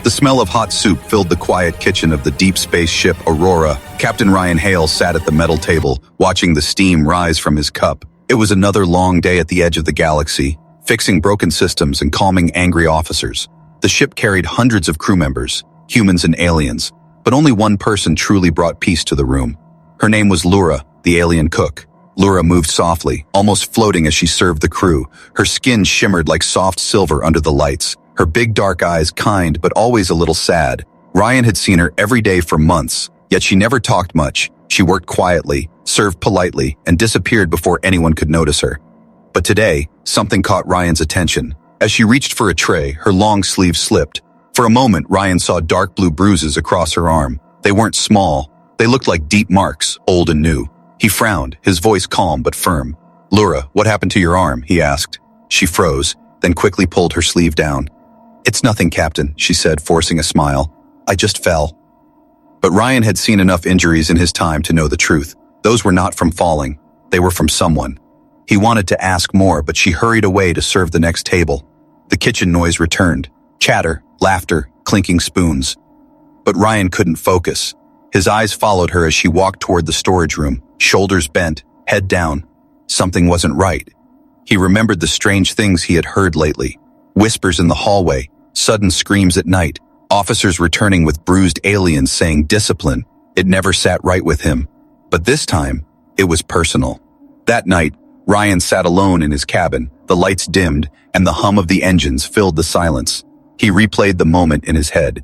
The smell of hot soup filled the quiet kitchen of the deep space ship Aurora. Captain Ryan Hale sat at the metal table, watching the steam rise from his cup. It was another long day at the edge of the galaxy, fixing broken systems and calming angry officers. The ship carried hundreds of crew members, humans and aliens, but only one person truly brought peace to the room. Her name was Lura, the alien cook. Lura moved softly, almost floating as she served the crew. Her skin shimmered like soft silver under the lights. Her big dark eyes kind but always a little sad. Ryan had seen her every day for months, yet she never talked much. She worked quietly, served politely, and disappeared before anyone could notice her. But today, something caught Ryan's attention. As she reached for a tray, her long sleeve slipped. For a moment, Ryan saw dark blue bruises across her arm. They weren't small. They looked like deep marks, old and new. He frowned, his voice calm but firm. "Lura, what happened to your arm?" he asked. She froze, then quickly pulled her sleeve down. "It's nothing, Captain," she said, forcing a smile. "I just fell." But Ryan had seen enough injuries in his time to know the truth. Those were not from falling. They were from someone. He wanted to ask more, but she hurried away to serve the next table. The kitchen noise returned. Chatter, laughter, clinking spoons. But Ryan couldn't focus. His eyes followed her as she walked toward the storage room, shoulders bent, head down. Something wasn't right. He remembered the strange things he had heard lately. Whispers in the hallway, sudden screams at night, officers returning with bruised aliens saying discipline. It never sat right with him. But this time, it was personal. That night, Ryan sat alone in his cabin, the lights dimmed, and the hum of the engines filled the silence. He replayed the moment in his head.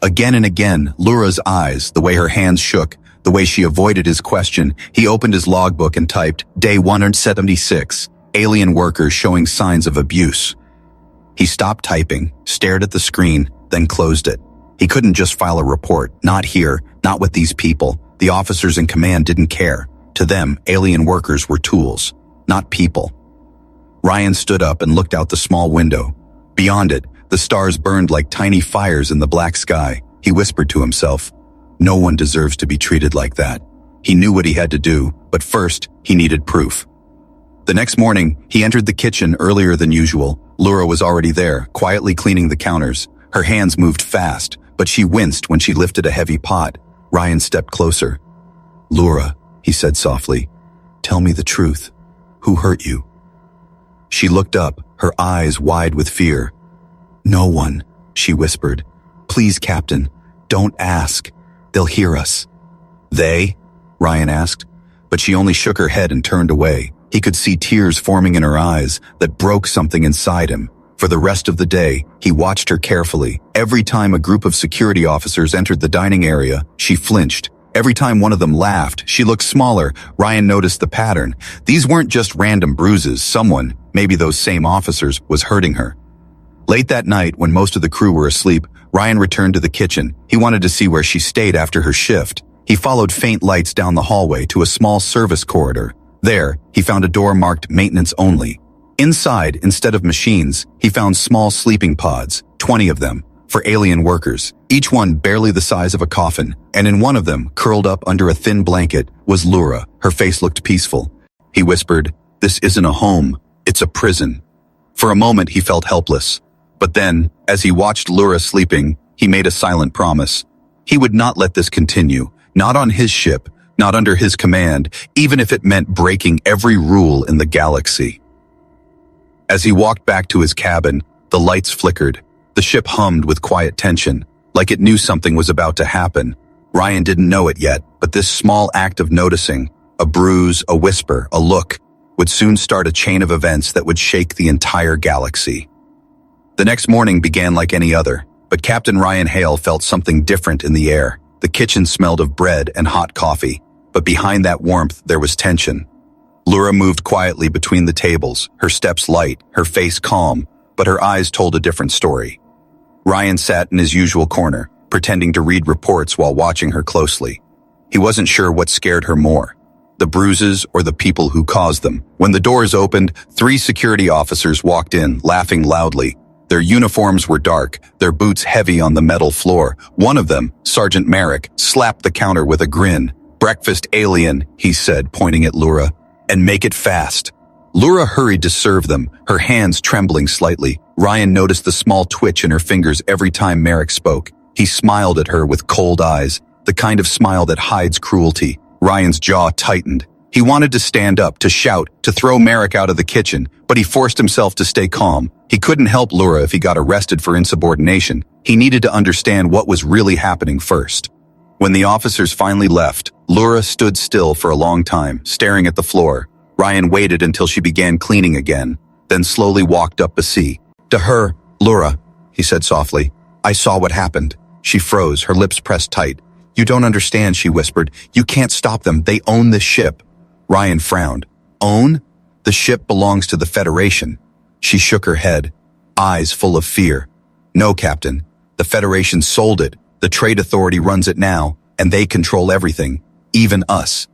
Again and again, Lura's eyes, the way her hands shook, the way she avoided his question. He opened his logbook and typed, Day 176, alien workers showing signs of abuse. He stopped typing, stared at the screen, then closed it. He couldn't just file a report, not here, not with these people. The officers in command didn't care. To them, alien workers were tools, not people. Ryan stood up and looked out the small window. Beyond it, the stars burned like tiny fires in the black sky. He whispered to himself, "No one deserves to be treated like that." He knew what he had to do, but first, he needed proof. The next morning, he entered the kitchen earlier than usual. Lura was already there, quietly cleaning the counters. Her hands moved fast, but she winced when she lifted a heavy pot. Ryan stepped closer. "Lura," he said softly, "tell me the truth. Who hurt you?" She looked up, her eyes wide with fear. "No one," she whispered. "Please, Captain, don't ask. They'll hear us." "They?" Ryan asked, but she only shook her head and turned away. He could see tears forming in her eyes that broke something inside him. For the rest of the day, he watched her carefully. Every time a group of security officers entered the dining area, she flinched. Every time one of them laughed, she looked smaller. Ryan noticed the pattern. These weren't just random bruises. Someone, maybe those same officers, was hurting her. Late that night, when most of the crew were asleep, Ryan returned to the kitchen. He wanted to see where she stayed after her shift. He followed faint lights down the hallway to a small service corridor. There, he found a door marked maintenance only. Inside, instead of machines, he found small sleeping pods, 20 of them, for alien workers, each one barely the size of a coffin, and in one of them, curled up under a thin blanket, was Lura. Her face looked peaceful. He whispered, "This isn't a home, it's a prison." For a moment, he felt helpless. But then, as he watched Lura sleeping, he made a silent promise. He would not let this continue, not on his ship, not under his command, even if it meant breaking every rule in the galaxy. As he walked back to his cabin, the lights flickered. The ship hummed with quiet tension, like it knew something was about to happen. Ryan didn't know it yet, but this small act of noticing, a bruise, a whisper, a look, would soon start a chain of events that would shake the entire galaxy. The next morning began like any other, but Captain Ryan Hale felt something different in the air. The kitchen smelled of bread and hot coffee, but behind that warmth there was tension. Lura moved quietly between the tables, her steps light, her face calm, but her eyes told a different story. Ryan sat in his usual corner, pretending to read reports while watching her closely. He wasn't sure what scared her more, the bruises or the people who caused them. When the doors opened, 3 security officers walked in, laughing loudly. Their uniforms were dark, their boots heavy on the metal floor. One of them, Sergeant Merrick, slapped the counter with a grin. "Breakfast alien," he said, pointing at Lura. "And make it fast." Lura hurried to serve them, her hands trembling slightly. Ryan noticed the small twitch in her fingers every time Merrick spoke. He smiled at her with cold eyes, the kind of smile that hides cruelty. Ryan's jaw tightened. He wanted to stand up, to shout, to throw Merrick out of the kitchen, but he forced himself to stay calm. He couldn't help Lura if he got arrested for insubordination. He needed to understand what was really happening first. When the officers finally left, Lura stood still for a long time, staring at the floor. Ryan waited until she began cleaning again, then slowly walked up the sea. To her, "Lura," he said softly, "I saw what happened." She froze, her lips pressed tight. "You don't understand," she whispered. "You can't stop them. They own this ship." Ryan frowned. "Own? The ship belongs to the Federation." She shook her head, eyes full of fear. "No, Captain. The Federation sold it. The Trade Authority runs it now, and they control everything, even us."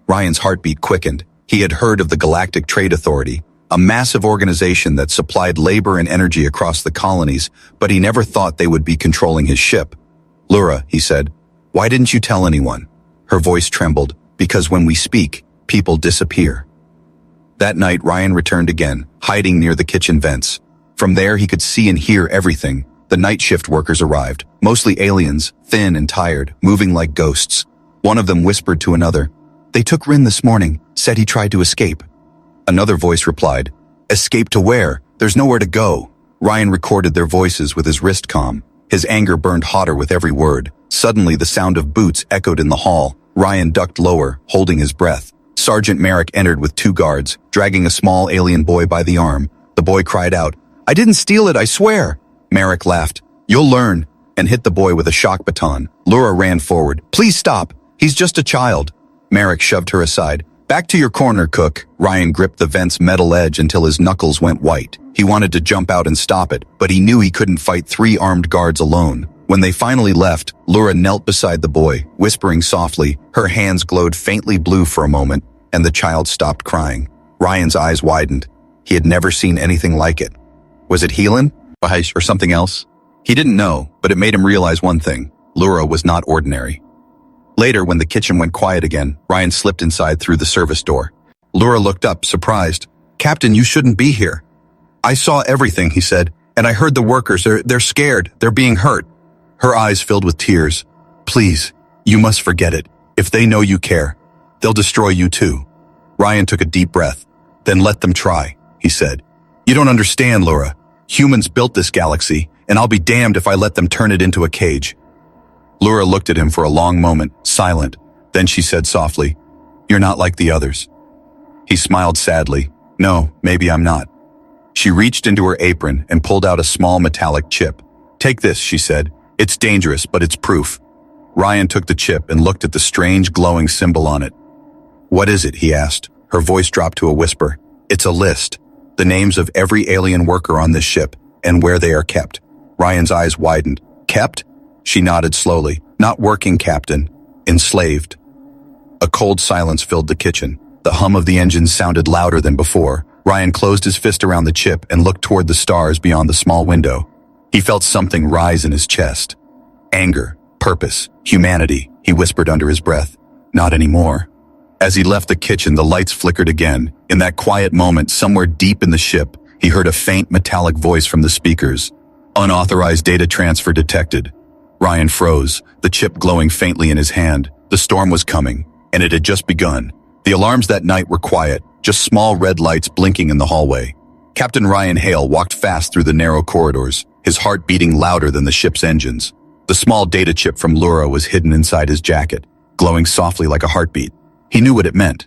Ryan's heartbeat quickened. He had heard of the Galactic Trade Authority, a massive organization that supplied labor and energy across the colonies, but he never thought they would be controlling his ship. "Lura," he said, "why didn't you tell anyone?" Her voice trembled. "Because when we speak, people disappear." That night, Ryan returned again, hiding near the kitchen vents. From there, he could see and hear everything. The night shift workers arrived, mostly aliens, thin and tired, moving like ghosts. One of them whispered to another, "They took Rin this morning, said he tried to escape." Another voice replied, "Escape to where? There's nowhere to go." Ryan recorded their voices with his wrist comm. His anger burned hotter with every word. Suddenly, the sound of boots echoed in the hall. Ryan ducked lower, holding his breath. Sergeant Merrick entered with 2 guards, dragging a small alien boy by the arm. The boy cried out, "I didn't steal it, I swear." Merrick laughed. "You'll learn," and hit the boy with a shock baton. Lura ran forward. "Please stop. He's just a child." Merrick shoved her aside. "Back to your corner, Cook." Ryan gripped the vent's metal edge until his knuckles went white. He wanted to jump out and stop it, but he knew he couldn't fight 3 armed guards alone. When they finally left, Lura knelt beside the boy, whispering softly. Her hands glowed faintly blue for a moment, and the child stopped crying. Ryan's eyes widened. He had never seen anything like it. Was it Helen? Or something else? He didn't know, but it made him realize one thing. Lura was not ordinary. Later, when the kitchen went quiet again, Ryan slipped inside through the service door. Lura looked up, surprised. "Captain, you shouldn't be here." "I saw everything," he said, "and I heard the workers. They're scared. They're being hurt." Her eyes filled with tears. "Please, you must forget it. If they know you care, they'll destroy you too." Ryan took a deep breath. "Then let them try," he said. "You don't understand, Lura. Humans built this galaxy, and I'll be damned if I let them turn it into a cage." Lura looked at him for a long moment, silent. Then she said softly, "You're not like the others." He smiled sadly. "No, maybe I'm not." She reached into her apron and pulled out a small metallic chip. "Take this," she said. "It's dangerous, but it's proof." Ryan took the chip and looked at the strange glowing symbol on it. "What is it?" he asked. Her voice dropped to a whisper. "It's a list. The names of every alien worker on this ship, and where they are kept." Ryan's eyes widened. "Kept?" She nodded slowly. "Not working, Captain. Enslaved." A cold silence filled the kitchen. The hum of the engines sounded louder than before. Ryan closed his fist around the chip and looked toward the stars beyond the small window. He felt something rise in his chest. Anger, purpose, humanity, he whispered under his breath. Not anymore. As he left the kitchen, the lights flickered again. In that quiet moment, somewhere deep in the ship, he heard a faint metallic voice from the speakers. "Unauthorized data transfer detected." Ryan froze, the chip glowing faintly in his hand. The storm was coming, and it had just begun. The alarms that night were quiet, just small red lights blinking in the hallway. Captain Ryan Hale walked fast through the narrow corridors, his heart beating louder than the ship's engines. The small data chip from Lura was hidden inside his jacket, glowing softly like a heartbeat. He knew what it meant.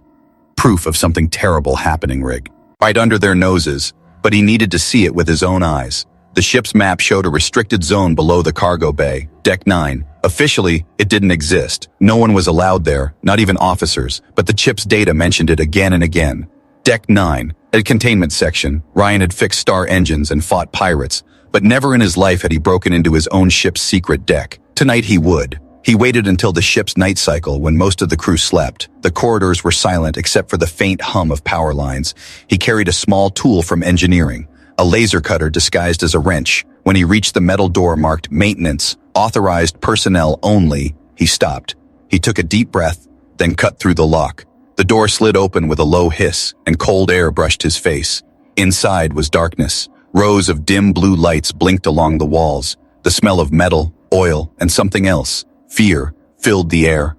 Proof of something terrible happening, Rig. Right under their noses, but he needed to see it with his own eyes. The ship's map showed a restricted zone below the cargo bay, Deck 9. Officially, it didn't exist. No one was allowed there, not even officers, but the chip's data mentioned it again and again. Deck 9, a containment section. Ryan had fixed star engines and fought pirates, but never in his life had he broken into his own ship's secret deck. Tonight he would. He waited until the ship's night cycle when most of the crew slept. The corridors were silent except for the faint hum of power lines. He carried a small tool from engineering, a laser cutter disguised as a wrench. When he reached the metal door marked Maintenance, Authorized Personnel Only, he stopped. He took a deep breath, then cut through the lock. The door slid open with a low hiss, and cold air brushed his face. Inside was darkness. Rows of dim blue lights blinked along the walls. The smell of metal, oil, and something else, fear, filled the air.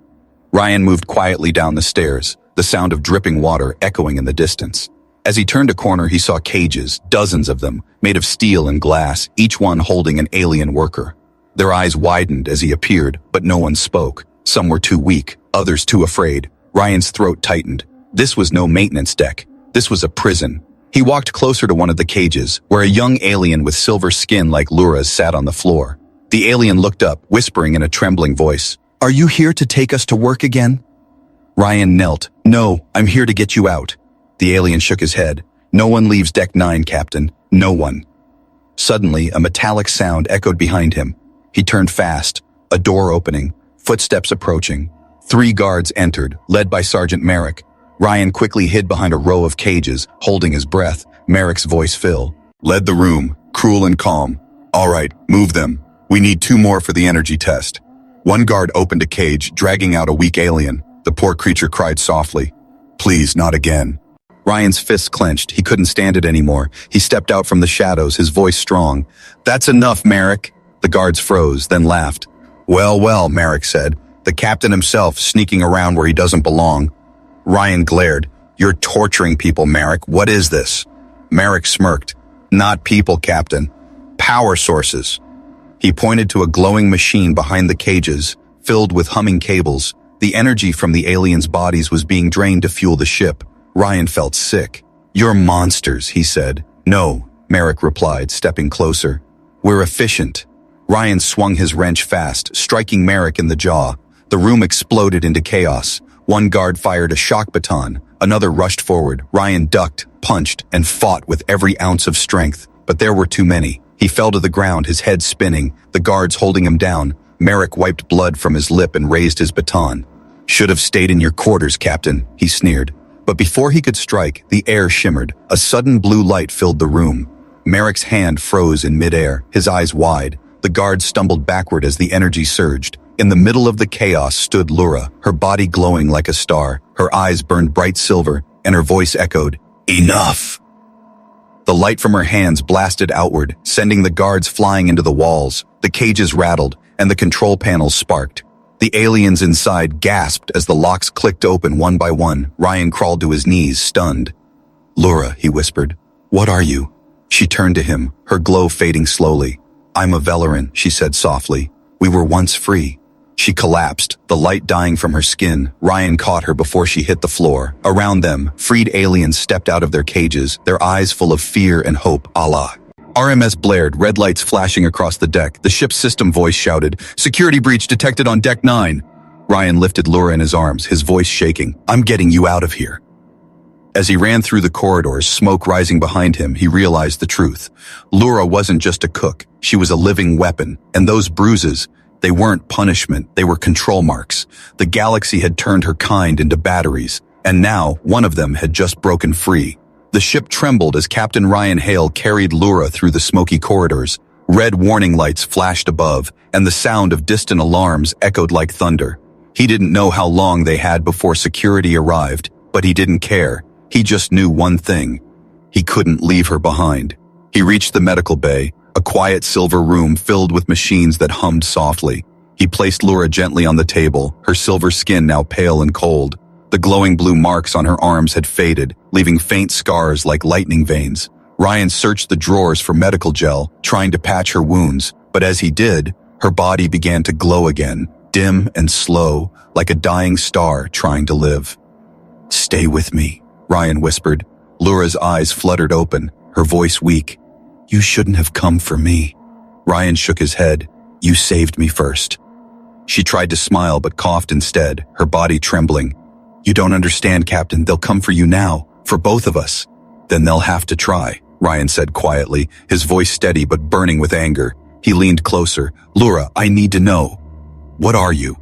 Ryan moved quietly down the stairs, the sound of dripping water echoing in the distance. As he turned a corner, he saw cages, dozens of them, made of steel and glass, each one holding an alien worker. Their eyes widened as he appeared, but no one spoke. Some were too weak, others too afraid. Ryan's throat tightened. This was no maintenance deck. This was a prison. He walked closer to one of the cages, where a young alien with silver skin like Lura's sat on the floor. The alien looked up, whispering in a trembling voice, "Are you here to take us to work again?" Ryan knelt. "No, I'm here to get you out." The alien shook his head. "No one leaves Deck 9, Captain. No one." Suddenly, a metallic sound echoed behind him. He turned fast, a door opening, footsteps approaching. 3 guards entered, led by Sergeant Merrick. Ryan quickly hid behind a row of cages, holding his breath. Merrick's voice filled. "Led the room, cruel and calm. All right, move them. We need 2 more for the energy test." One guard opened a cage, dragging out a weak alien. The poor creature cried softly. "Please, not again." Ryan's fists clenched. He couldn't stand it anymore. He stepped out from the shadows, his voice strong. "That's enough, Merrick." The guards froze, then laughed. "Well, well," Merrick said. "The captain himself sneaking around where he doesn't belong." Ryan glared. "You're torturing people, Merrick. What is this?" Merrick smirked. "Not people, Captain. Power sources." He pointed to a glowing machine behind the cages, filled with humming cables. The energy from the aliens' bodies was being drained to fuel the ship. Ryan felt sick. "You're monsters," he said. "No," Merrick replied, stepping closer. "We're efficient." Ryan swung his wrench fast, striking Merrick in the jaw. The room exploded into chaos. One guard fired a shock baton. Another rushed forward. Ryan ducked, punched, and fought with every ounce of strength. But there were too many. He fell to the ground, his head spinning, the guards holding him down. Merrick wiped blood from his lip and raised his baton. "Should have stayed in your quarters, Captain," he sneered. But before he could strike, the air shimmered. A sudden blue light filled the room. Merrick's hand froze in midair, his eyes wide. The guards stumbled backward as the energy surged. In the middle of the chaos stood Lura, her body glowing like a star. Her eyes burned bright silver, and her voice echoed, "Enough!" The light from her hands blasted outward, sending the guards flying into the walls. The cages rattled, and the control panels sparked. The aliens inside gasped as the locks clicked open one by one. Ryan crawled to his knees, stunned. "Lura," he whispered. "What are you?" She turned to him, her glow fading slowly. "I'm a Velaran," she said softly. "We were once free." She collapsed, the light dying from her skin. Ryan caught her before she hit the floor. Around them, freed aliens stepped out of their cages, their eyes full of fear and hope. Allah. RMS blared, red lights flashing across the deck. The ship's system voice shouted, "Security breach detected on Deck 9. Ryan lifted Lura in his arms, his voice shaking. "I'm getting you out of here." As he ran through the corridors, smoke rising behind him, he realized the truth. Lura wasn't just a cook. She was a living weapon. And those bruises, they weren't punishment, they were control marks. The galaxy had turned her kind into batteries, and now one of them had just broken free. The ship trembled as Captain Ryan Hale carried Lura through the smoky corridors. Red warning lights flashed above, and the sound of distant alarms echoed like thunder. He didn't know how long they had before security arrived, but he didn't care. He just knew one thing. He couldn't leave her behind. He reached the medical bay, a quiet silver room filled with machines that hummed softly. He placed Lura gently on the table, her silver skin now pale and cold. The glowing blue marks on her arms had faded, leaving faint scars like lightning veins. Ryan searched the drawers for medical gel, trying to patch her wounds, but as he did, her body began to glow again, dim and slow, like a dying star trying to live. "Stay with me," Ryan whispered. Lura's eyes fluttered open, her voice weak. "You shouldn't have come for me." Ryan shook his head. "You saved me first." She tried to smile but coughed instead, her body trembling. "You don't understand, Captain. They'll come for you now, for both of us." "Then they'll have to try," Ryan said quietly, his voice steady but burning with anger. He leaned closer. "Lura, I need to know. What are you?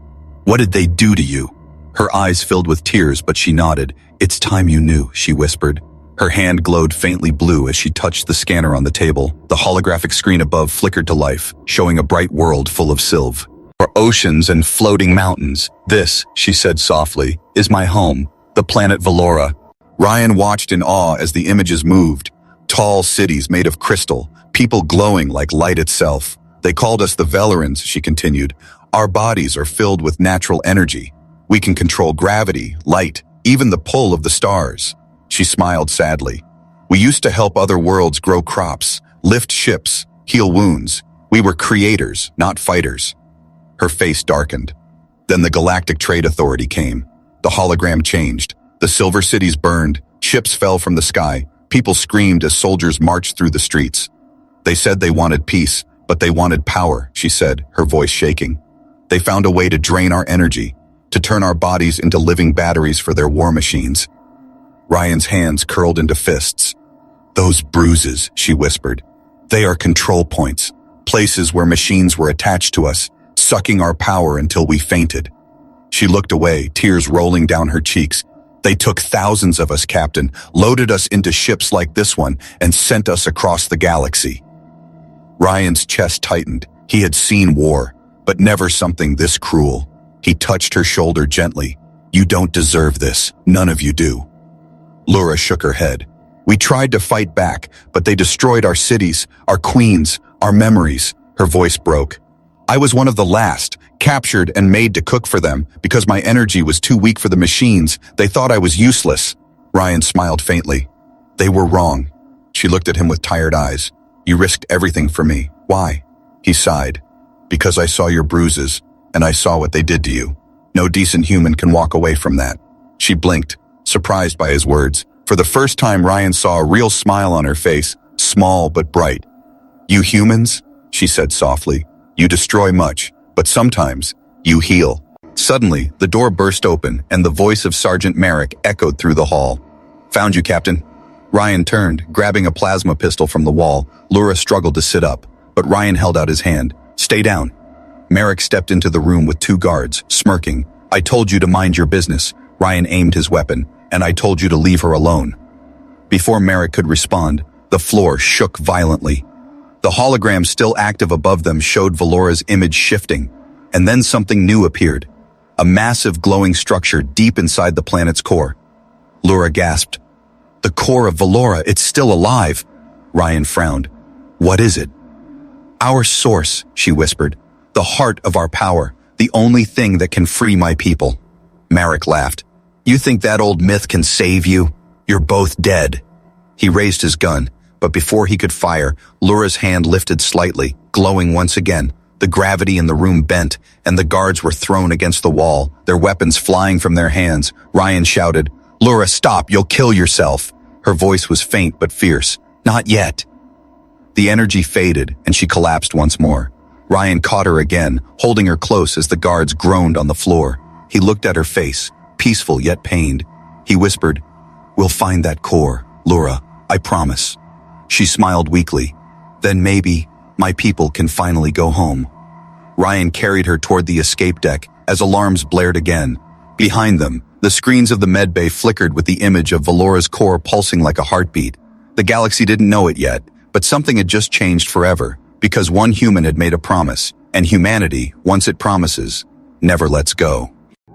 What did they do to you?" Her eyes filled with tears, but she nodded. "It's time you knew," she whispered. Her hand glowed faintly blue as she touched the scanner on the table. The holographic screen above flickered to life, showing a bright world full of sylv. "For oceans and floating mountains. This," she said softly, "is my home. The planet Valora. Ryan watched in awe as the images moved. Tall cities made of crystal, people glowing like light itself. They called us the Velerans, she continued. Our bodies are filled with natural energy. We can control gravity, light, even the pull of the stars. She smiled sadly. We used to help other worlds grow crops, lift ships, heal wounds. We were creators, not fighters. Her face darkened. Then the Galactic Trade Authority came. The hologram changed. The silver cities burned. Ships fell from the sky. People screamed as soldiers marched through the streets. They said they wanted peace, but they wanted power, she said, her voice shaking. They found a way to drain our energy, to turn our bodies into living batteries for their war machines. Ryan's hands curled into fists. Those bruises, she whispered. They are control points, places where machines were attached to us, sucking our power until we fainted. She looked away, tears rolling down her cheeks. They took thousands of us, Captain, loaded us into ships like this one, and sent us across the galaxy. Ryan's chest tightened. He had seen war, but never something this cruel. He touched her shoulder gently. You don't deserve this. None of you do. Lura shook her head. We tried to fight back, but they destroyed our cities, our queens, our memories. Her voice broke. I was one of the last, captured and made to cook for them because my energy was too weak for the machines. They thought I was useless. Ryan smiled faintly. They were wrong. She looked at him with tired eyes. You risked everything for me. Why? He sighed. Because I saw your bruises, and I saw what they did to you. No decent human can walk away from that. She blinked, surprised by his words. For the first time, Ryan saw a real smile on her face, small but bright. You humans, she said softly, you destroy much, but sometimes you heal. Suddenly, the door burst open, and the voice of Sergeant Merrick echoed through the hall. Found you, Captain. Ryan turned, grabbing a plasma pistol from the wall. Lura struggled to sit up, but Ryan held out his hand. Stay down. Merrick stepped into the room with 2 guards, smirking. I told you to mind your business. Ryan aimed his weapon, and I told you to leave her alone. Before Merrick could respond, the floor shook violently. The hologram still active above them showed Valora's image shifting, and then something new appeared. A massive glowing structure deep inside the planet's core. Lura gasped. The core of Valora, it's still alive. Ryan frowned. What is it? Our source, she whispered. The heart of our power, the only thing that can free my people. Merrick laughed. You think that old myth can save you? You're both dead. He raised his gun, but before he could fire, Lura's hand lifted slightly, glowing once again. The gravity in the room bent, and the guards were thrown against the wall, their weapons flying from their hands. Ryan shouted, Lura, stop, you'll kill yourself. Her voice was faint but fierce. Not yet. The energy faded, and she collapsed once more. Ryan caught her again, holding her close as the guards groaned on the floor. He looked at her face, peaceful yet pained. He whispered, We'll find that core, Lura, I promise. She smiled weakly. Then maybe my people can finally go home. Ryan carried her toward the escape deck as alarms blared again. Behind them, the screens of the medbay flickered with the image of Valora's core pulsing like a heartbeat. The galaxy didn't know it yet, but something had just changed forever, because one human had made a promise, and humanity, once it promises, never lets go.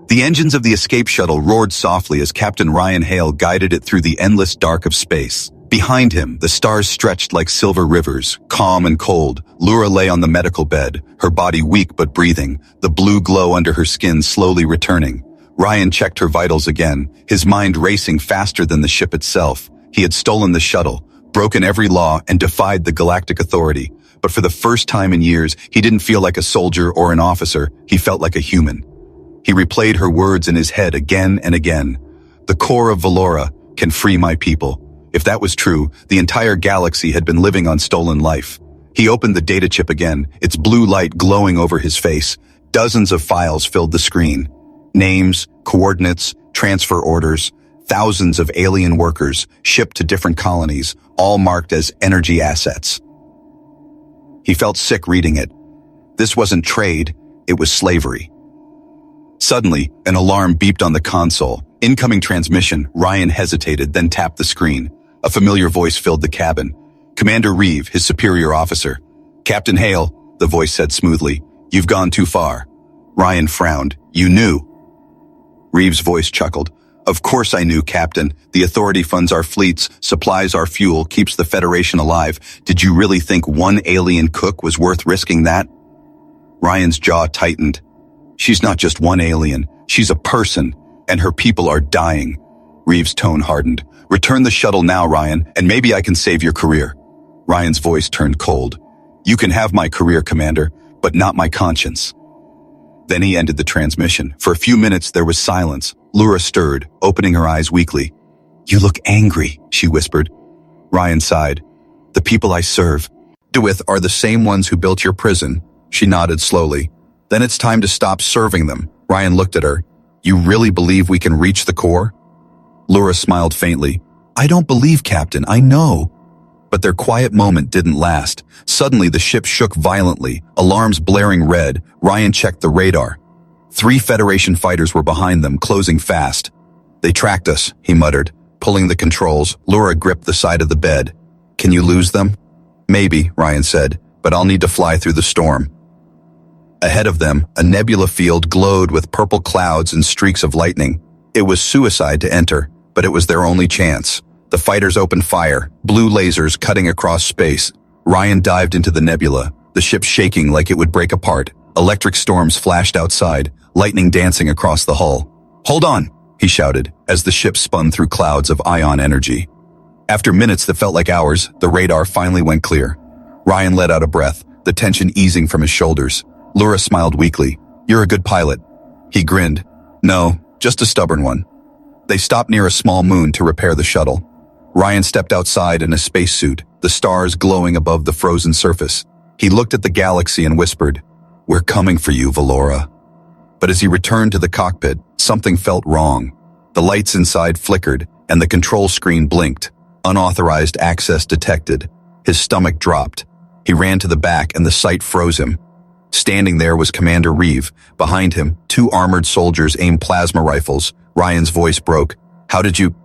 The engines of the escape shuttle roared softly as Captain Ryan Hale guided it through the endless dark of space. Behind him, the stars stretched like silver rivers, calm and cold. Lura lay on the medical bed, her body weak but breathing, the blue glow under her skin slowly returning. Ryan checked her vitals again, his mind racing faster than the ship itself. He had stolen the shuttle, broken every law, and defied the Galactic Authority. But for the first time in years, he didn't feel like a soldier or an officer. He felt like a human. He replayed her words in his head again and again. The core of Valora can free my people. If that was true, the entire galaxy had been living on stolen life. He opened the data chip again, its blue light glowing over his face. Dozens of files filled the screen. Names, coordinates, transfer orders, thousands of alien workers shipped to different colonies, all marked as energy assets. He felt sick reading it. This wasn't trade, it was slavery. Suddenly, an alarm beeped on the console. Incoming transmission. Ryan hesitated, then tapped the screen. A familiar voice filled the cabin. Commander Reeve, his superior officer. Captain Hale, the voice said smoothly. You've gone too far. Ryan frowned. You knew. Reeve's voice chuckled. Of course I knew, Captain. The Authority funds our fleets, supplies our fuel, keeps the Federation alive. Did you really think one alien cook was worth risking that? Ryan's jaw tightened. She's not just one alien. She's a person, and her people are dying. Reeves' tone hardened. Return the shuttle now, Ryan, and maybe I can save your career. Ryan's voice turned cold. You can have my career, Commander, but not my conscience. Then he ended the transmission. For a few minutes, there was silence. Lura stirred, opening her eyes weakly. You look angry, she whispered. Ryan sighed. The people I serve with are the same ones who built your prison. She nodded slowly. Then it's time to stop serving them. Ryan looked at her. You really believe we can reach the core? Lura smiled faintly. I don't believe, Captain, I know. But their quiet moment didn't last. Suddenly the ship shook violently, alarms blaring red. Ryan checked the radar. 3 Federation fighters were behind them, closing fast. They tracked us, he muttered. Pulling the controls, Lura gripped the side of the bed. Can you lose them? Maybe, Ryan said, but I'll need to fly through the storm. Ahead of them, a nebula field glowed with purple clouds and streaks of lightning. It was suicide to enter, but it was their only chance. The fighters opened fire, blue lasers cutting across space. Ryan dived into the nebula, the ship shaking like it would break apart. Electric storms flashed outside, lightning dancing across the hull. Hold on, he shouted, as the ship spun through clouds of ion energy. After minutes that felt like hours, the radar finally went clear. Ryan let out a breath, the tension easing from his shoulders. Lura smiled weakly. You're a good pilot. He grinned. No, just a stubborn one. They stopped near a small moon to repair the shuttle. Ryan stepped outside in a spacesuit, the stars glowing above the frozen surface. He looked at the galaxy and whispered, We're coming for you, Valora. But as he returned to the cockpit, something felt wrong. The lights inside flickered, and the control screen blinked. Unauthorized access detected. His stomach dropped. He ran to the back and the sight froze him. Standing there was Commander Reeve. Behind him, 2 armored soldiers aimed plasma rifles. Ryan's voice broke. How did you...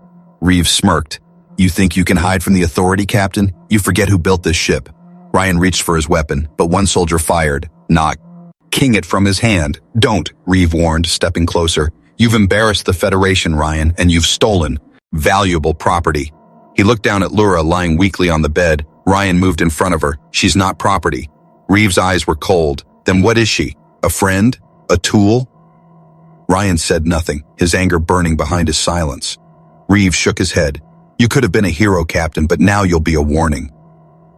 Reeve smirked. You think you can hide from the Authority, Captain? You forget who built this ship. Ryan reached for his weapon, but one soldier fired, knocking it from his hand. Don't, Reeve warned, stepping closer. You've embarrassed the Federation, Ryan, and you've stolen valuable property. He looked down at Lura lying weakly on the bed. Ryan moved in front of her. She's not property. Reeve's eyes were cold. Then what is she? A friend? A tool? Ryan said nothing, his anger burning behind his silence. Reeve shook his head. You could have been a hero, Captain, but now you'll be a warning.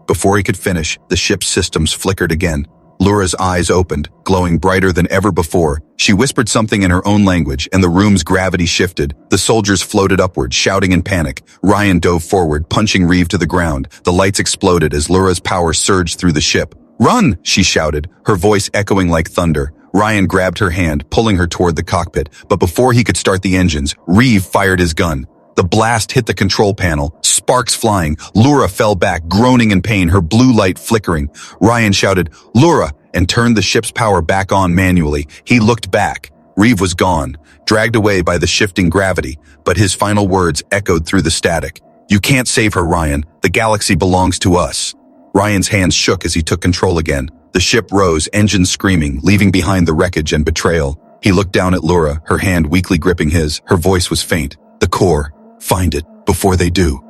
Before he could finish, the ship's systems flickered again. Lura's eyes opened, glowing brighter than ever before. She whispered something in her own language, and the room's gravity shifted. The soldiers floated upward, shouting in panic. Ryan dove forward, punching Reeve to the ground. The lights exploded as Lura's power surged through the ship. Run, she shouted, her voice echoing like thunder. Ryan grabbed her hand, pulling her toward the cockpit, but before he could start the engines, Reeve fired his gun. The blast hit the control panel, sparks flying. Lura fell back, groaning in pain, her blue light flickering. Ryan shouted, Lura, and turned the ship's power back on manually. He looked back. Reeve was gone, dragged away by the shifting gravity, but his final words echoed through the static. You can't save her, Ryan. The galaxy belongs to us. Ryan's hands shook as he took control again. The ship rose, engines screaming, leaving behind the wreckage and betrayal. He looked down at Lura, her hand weakly gripping his. Her voice was faint. The core. Find it, before they do.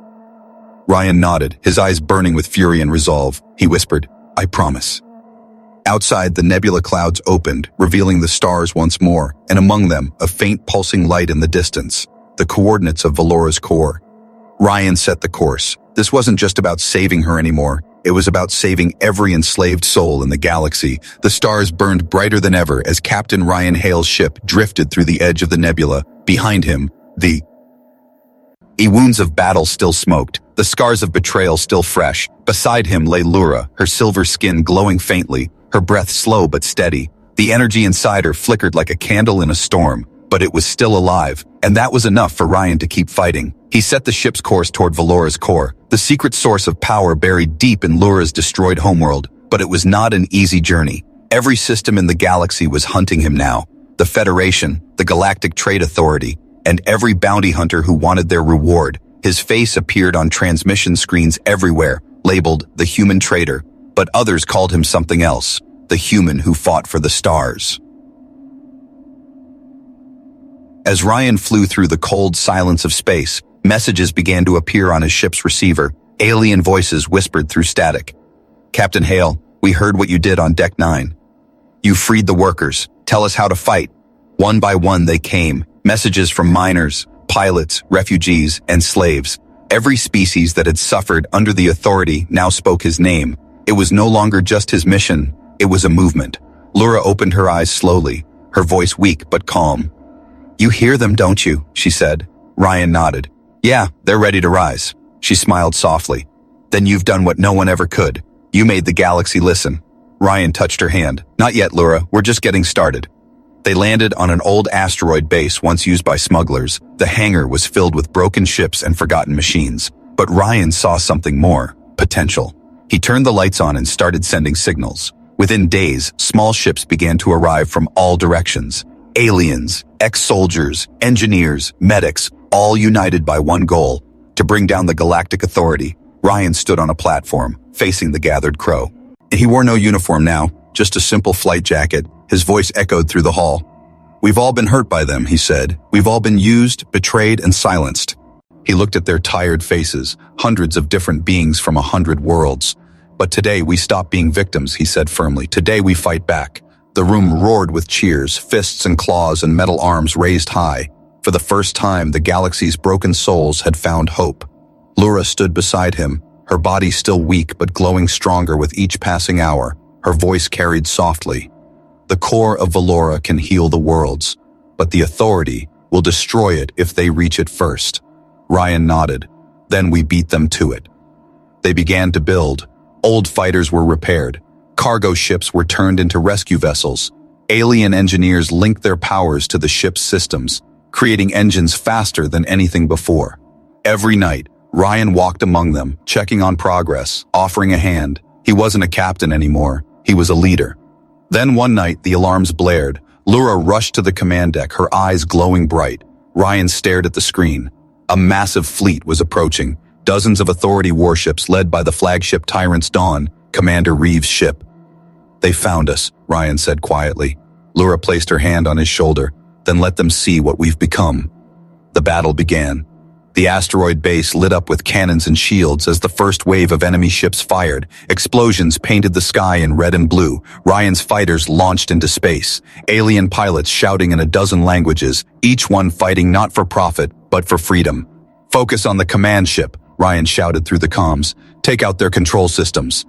Ryan nodded, his eyes burning with fury and resolve. He whispered, I promise. Outside, the nebula clouds opened, revealing the stars once more, and among them, a faint pulsing light in the distance. The coordinates of Valora's core. Ryan set the course. This wasn't just about saving her anymore. It was about saving every enslaved soul in the galaxy. The stars burned brighter than ever as Captain Ryan Hale's ship drifted through the edge of the nebula. Behind him, the wounds of battle still smoked, the scars of betrayal still fresh. Beside him lay Lura, her silver skin glowing faintly, her breath slow but steady. The energy inside her flickered like a candle in a storm, but it was still alive, and that was enough for Ryan to keep fighting. He set the ship's course toward Valora's core, the secret source of power buried deep in Lura's destroyed homeworld. But it was not an easy journey. Every system in the galaxy was hunting him now. The Federation, the Galactic Trade Authority, and every bounty hunter who wanted their reward. His face appeared on transmission screens everywhere, labeled the Human Traitor, but others called him something else, the human who fought for the stars. As Ryan flew through the cold silence of space, messages began to appear on his ship's receiver. Alien voices whispered through static. "Captain Hale, we heard what you did on Deck 9. You freed the workers. Tell us how to fight." One by one they came, messages from miners, pilots, refugees, and slaves. Every species that had suffered under the authority now spoke his name. It was no longer just his mission, it was a movement. Lura opened her eyes slowly, her voice weak but calm. "You hear them, don't you?" she said. Ryan nodded. "Yeah, they're ready to rise." She smiled softly. "Then you've done what no one ever could. You made the galaxy listen." Ryan touched her hand. "Not yet, Lura, we're just getting started." They landed on an old asteroid base once used by smugglers. The hangar was filled with broken ships and forgotten machines. But Ryan saw something more: potential. He turned the lights on and started sending signals. Within days, small ships began to arrive from all directions. Aliens, ex-soldiers, engineers, medics, all united by one goal: to bring down the Galactic Authority. Ryan stood on a platform, facing the gathered crew. He wore no uniform now, just a simple flight jacket. His voice echoed through the hall. "We've all been hurt by them," he said. "We've all been used, betrayed, and silenced." He looked at their tired faces, hundreds of different beings from 100 worlds. "But today we stop being victims," he said firmly. "Today we fight back." The room roared with cheers, fists and claws and metal arms raised high. For the first time, the galaxy's broken souls had found hope. Lura stood beside him, her body still weak but glowing stronger with each passing hour. Her voice carried softly. "The core of Valora can heal the worlds, but the Authority will destroy it if they reach it first." Ryan nodded. "Then we beat them to it." They began to build. Old fighters were repaired. Cargo ships were turned into rescue vessels. Alien engineers linked their powers to the ship's systems, creating engines faster than anything before. Every night, Ryan walked among them, checking on progress, offering a hand. He wasn't a captain anymore. He was a leader. Then one night, the alarms blared. Lura rushed to the command deck, her eyes glowing bright. Ryan stared at the screen. A massive fleet was approaching. Dozens of Authority warships led by the flagship Tyrant's Dawn, Commander Reeves' ship. "They found us," Ryan said quietly. Lura placed her hand on his shoulder. "Then let them see what we've become." The battle began. The asteroid base lit up with cannons and shields as the first wave of enemy ships fired. Explosions painted the sky in red and blue. Ryan's fighters launched into space. Alien pilots shouting in a dozen languages, each one fighting not for profit, but for freedom. "Focus on the command ship," Ryan shouted through the comms. "Take out their control systems."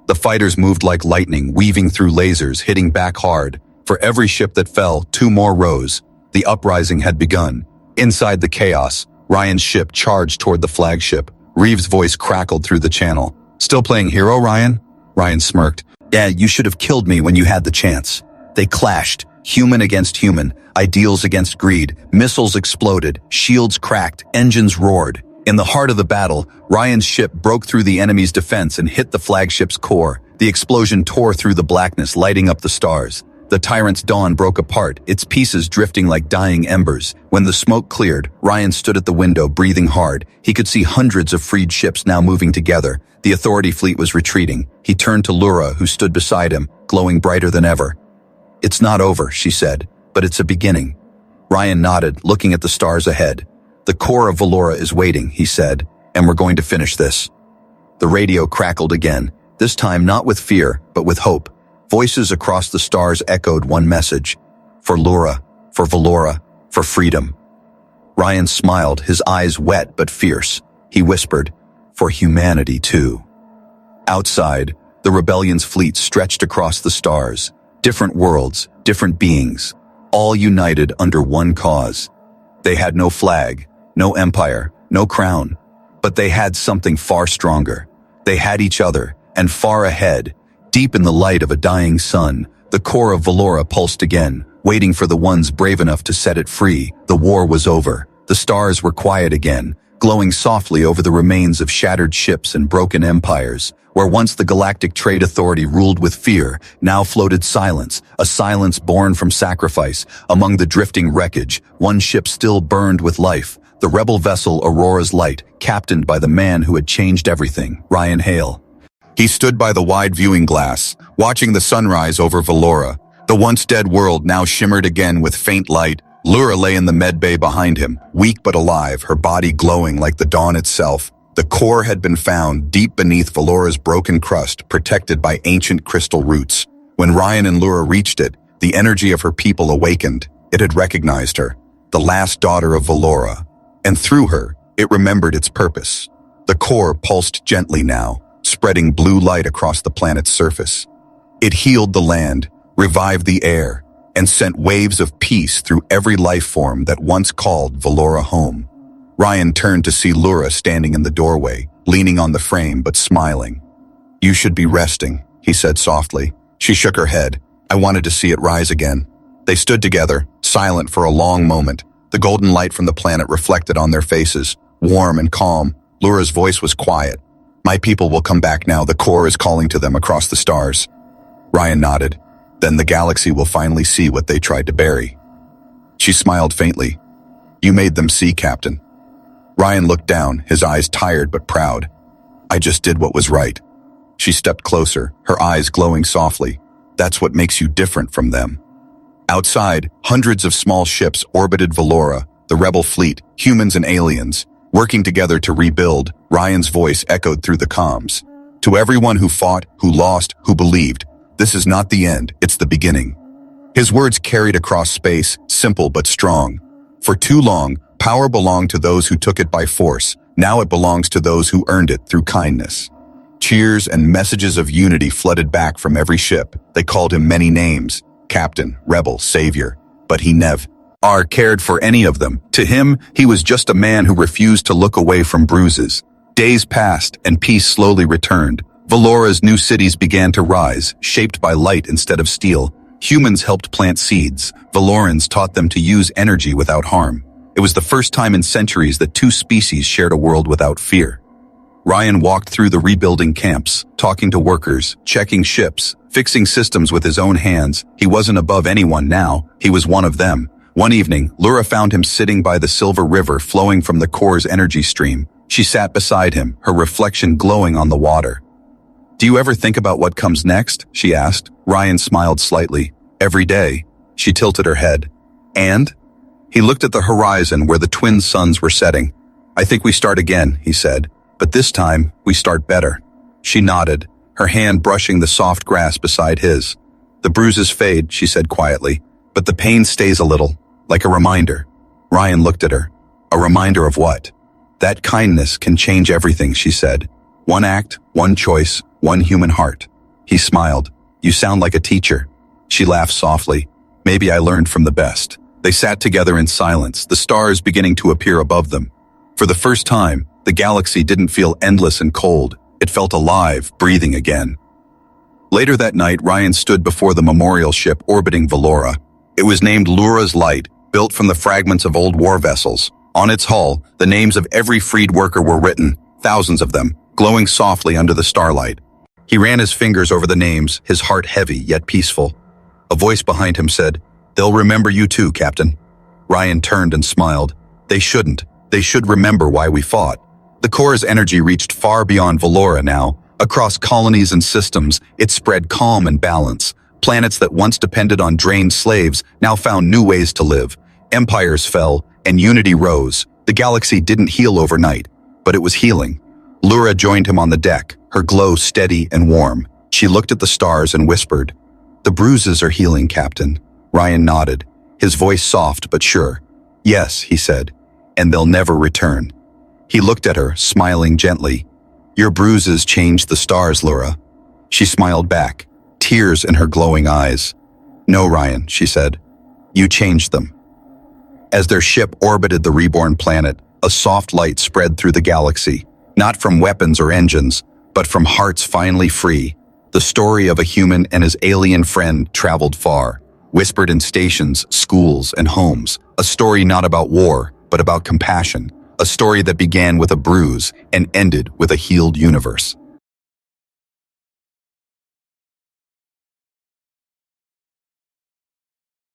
The fighters moved like lightning, weaving through lasers, hitting back hard. For every ship that fell, 2 more rose. The uprising had begun. Inside the chaos, Ryan's ship charged toward the flagship. Reeves' voice crackled through the channel. "Still playing hero, Ryan?" Ryan smirked. "Yeah, you should have killed me when you had the chance." They clashed, human against human, ideals against greed. Missiles exploded, shields cracked, engines roared. In the heart of the battle, Ryan's ship broke through the enemy's defense and hit the flagship's core. The explosion tore through the blackness, lighting up the stars. The Tyrant's Dawn broke apart, its pieces drifting like dying embers. When the smoke cleared, Ryan stood at the window, breathing hard. He could see hundreds of freed ships now moving together. The Authority fleet was retreating. He turned to Lura, who stood beside him, glowing brighter than ever. "It's not over," she said, "but it's a beginning." Ryan nodded, looking at the stars ahead. "The core of Valora is waiting," he said, "and we're going to finish this." The radio crackled again, this time not with fear, but with hope. Voices across the stars echoed one message: for Lura, for Valora, for freedom. Ryan smiled, his eyes wet but fierce. He whispered, "For humanity too." Outside, the rebellion's fleet stretched across the stars. Different worlds, different beings, all united under one cause. They had no flag, no empire, no crown, but they had something far stronger. They had each other, and far ahead, deep in the light of a dying sun, the core of Valora pulsed again, waiting for the ones brave enough to set it free. The war was over. The stars were quiet again, glowing softly over the remains of shattered ships and broken empires. Where once the Galactic Trade Authority ruled with fear, now floated silence, a silence born from sacrifice. Among the drifting wreckage, one ship still burned with life, the rebel vessel Aurora's Light, captained by the man who had changed everything, Ryan Hale. He stood by the wide viewing glass, watching the sunrise over Valora. The once dead world now shimmered again with faint light. Lura lay in the med bay behind him, weak but alive, her body glowing like the dawn itself. The core had been found deep beneath Valora's broken crust, protected by ancient crystal roots. When Ryan and Lura reached it, the energy of her people awakened. It had recognized her, the last daughter of Valora, and through her, it remembered its purpose. The core pulsed gently now, spreading blue light across the planet's surface. It healed the land, revived the air, and sent waves of peace through every life form that once called Valora home. Ryan turned to see Lura standing in the doorway, leaning on the frame but smiling. "You should be resting," he said softly. She shook her head. "I wanted to see it rise again." They stood together, silent for a long moment. The golden light from the planet reflected on their faces, warm and calm. Lura's voice was quiet. "My people will come back now. The core is calling to them across the stars." Ryan nodded. "Then the galaxy will finally see what they tried to bury." She smiled faintly. "You made them see, Captain." Ryan looked down, his eyes tired but proud. "I just did what was right." She stepped closer, her eyes glowing softly. "That's what makes you different from them." Outside, hundreds of small ships orbited Valora, the rebel fleet, humans and aliens, working together to rebuild. Ryan's voice echoed through the comms. "To everyone who fought, who lost, who believed, this is not the end, it's the beginning." His words carried across space, simple but strong. For too long, power belonged to those who took it by force. Now it belongs to those who earned it through kindness. Cheers and messages of unity flooded back from every ship. They called him many names: Captain, Rebel, Savior. But he never cared for any of them. To him, he was just a man who refused to look away from Bruises. Days passed, and peace slowly returned. Valora's new cities began to rise, shaped by light instead of steel. Humans helped plant seeds. Valorans taught them to use energy without harm. It was the first time in centuries that two species shared a world without fear. Ryan walked through the rebuilding camps, talking to workers, checking ships, fixing systems with his own hands. He wasn't above anyone now, he was one of them. One evening, Lura found him sitting by the silver river flowing from the core's energy stream. She sat beside him, her reflection glowing on the water. "Do you ever think about what comes next?" she asked. Ryan smiled slightly. "Every day." She tilted her head. "And?" He looked at the horizon where the twin suns were setting. "I think we start again," he said. "But this time, we start better." She nodded, her hand brushing the soft grass beside his. "The bruises fade," she said quietly, "but the pain stays a little, like a reminder." Ryan looked at her. "A reminder of what?" "That kindness can change everything," she said. "One act, one choice, one human heart." He smiled. "You sound like a teacher." She laughed softly. "Maybe I learned from the best." They sat together in silence, the stars beginning to appear above them. For the first time, the galaxy didn't feel endless and cold. It felt alive, breathing again. Later that night, Ryan stood before the memorial ship orbiting Valora. It was named Lura's Light, built from the fragments of old war vessels. On its hull, the names of every freed worker were written, thousands of them, glowing softly under the starlight. He ran his fingers over the names, his heart heavy yet peaceful. A voice behind him said, "They'll remember you too, Captain." Ryan turned and smiled. "They shouldn't. They should remember why we fought." The core's energy reached far beyond Valora now. Across colonies and systems, it spread calm and balance. Planets that once depended on drained slaves now found new ways to live. Empires fell, and unity rose. The galaxy didn't heal overnight, but it was healing. Lura joined him on the deck, her glow steady and warm. She looked at the stars and whispered, "The bruises are healing, Captain." Ryan nodded, his voice soft but sure. "Yes," he said, "and they'll never return." He looked at her, smiling gently. "Your bruises changed the stars, Lura." She smiled back, tears in her glowing eyes. "No, Ryan," she said. "You changed them." As their ship orbited the reborn planet, a soft light spread through the galaxy, not from weapons or engines, but from hearts finally free. The story of a human and his alien friend traveled far, whispered in stations, schools, and homes. A story not about war, but about compassion. A story that began with a bruise and ended with a healed universe.